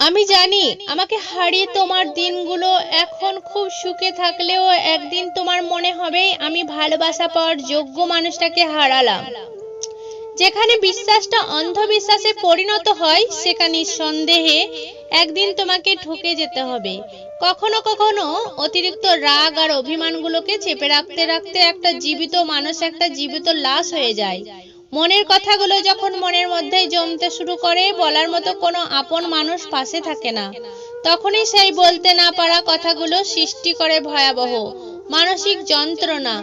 আমি জানি আমাকে হারিয়ে তোমার দিনগুলো এখন খুব সুখে থাকলেও একদিন তোমার মনে হবে আমি ভালোবাসা পাওয়ার যোগ্য মানুষটাকে হারালাম। যেখানে বিশ্বাসটা অন্ধবিশ্বাসে পরিণত হয় সেখানে নিঃসন্দেহে একদিন তোমাকে ঠকে যেতে হবে। কখনো কখনো অতিরিক্ত রাগ আর অভিমানগুলোকে চেপে রাখতে রাখতে একটা জীবিত মানুষ একটা জীবিত লাশ হয়ে যায়। মনের কথাগুলো যখন মনের মধ্যেই জমতে শুরু করে, বলার মতো কোনো আপন মানুষ পাশে থাকে না, তখনই সেই বলতে না পারা কথাগুলো সৃষ্টি করে ভয়াবহ মানসিক যন্ত্রণা।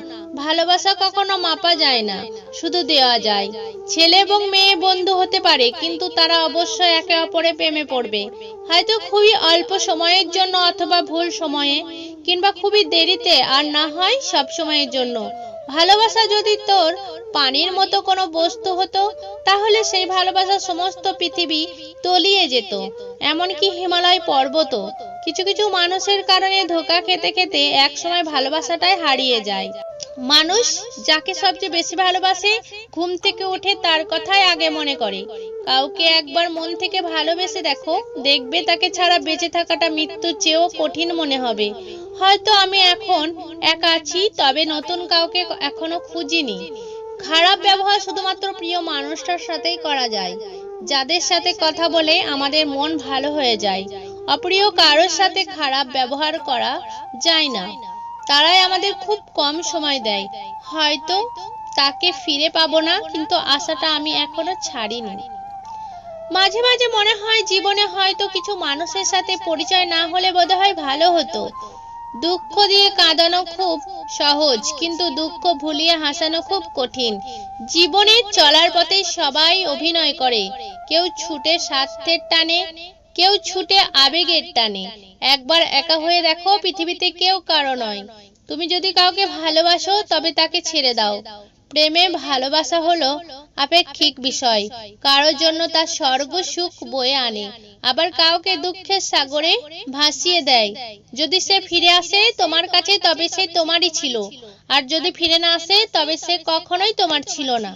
ভালোবাসা কখনো মাপা যায় না, শুধু দেওয়া যায়। ছেলে এবং মেয়ে বন্ধু হতে পারে, কিন্তু তারা অবশ্যই একে অপরের প্রেমে পড়বে, হয়তো খুবই অল্প সময়ের জন্য, অথবা ভুল সময়ে, কিংবা খুবই দেরিতে, আর না হয় সব সময়ের জন্য। ভালোবাসা যদি তোর পানির মতো কোনো বস্তু হতো, তাহলে সেই ভালোবাসা সমস্ত পৃথিবী তলিয়ে যেত, এমনকি হিমালয় পর্বত। কিছু কিছু মানুষের কারণে ধোঁকা খেতে খেতে একসময় ভালোবাসাটাই হারিয়ে যায়। মানুষ যাকে সবচেয়ে বেশি ভালোবাসে, ঘুম থেকে উঠে তার কথাই আগে মনে করে। কাউকে একবার মন থেকে ভালোবেসে দেখো, দেখবে তাকে ছাড়া বেঁচে থাকাটা মৃত্যুর চেয়েও কঠিন মনে হবে। হয়তো আমি এখন একা আছি, তবে নতুন কাউকে এখনো খুঁজিনি। খারাপ ব্যবহার শুধুমাত্র প্রিয় মানুষটার সাথেই করা যায়, যাদের সাথে কথা বলে আমাদের মন ভালো হয়ে যায়। অপ্রিয় কারোর সাথে খারাপ ব্যবহার করা যায় না, তারাই আমাদের খুব কম সময় দেয়। হয়তো তাকে ফিরে পাবো না, কিন্তু আশাটা আমি এখনো ছাড়িনি। মাঝে মাঝে মনে হয় জীবনে হয়তো কিছু মানুষের সাথে পরিচয় না হলে বোধহয় ভালো হতো। দুঃখ দিয়ে কাঁদানো খুব সহজ, কিন্তু দুঃখ ভুলিয়ে হাসানো খুব কঠিন। জীবনে চলার পথে সবাই অভিনয় করে, কেউ ছুটে স্বার্থের টানে, কেউ ছুটে আবেগের টানে। একবার একা হয়ে দেখো, পৃথিবীতে কেউ কারো নয়। তুমি যদি কাউকে ভালোবাসো, তবে তাকে ছেড়ে দাও। প্রেমে ভালোবাসা হলো আপেক্ষিক বিষয়, কারোর জন্য তার স্বর্গ সুখ বয়ে আনে, আবার কাউকে দুঃখের সাগরে ভাসিয়ে দেয়। যদি সে ফিরে আসে তোমার কাছে, তবে সে তোমারই ছিল, আর যদি ফিরে না আসে, তবে সে কখনোই তোমার ছিল না।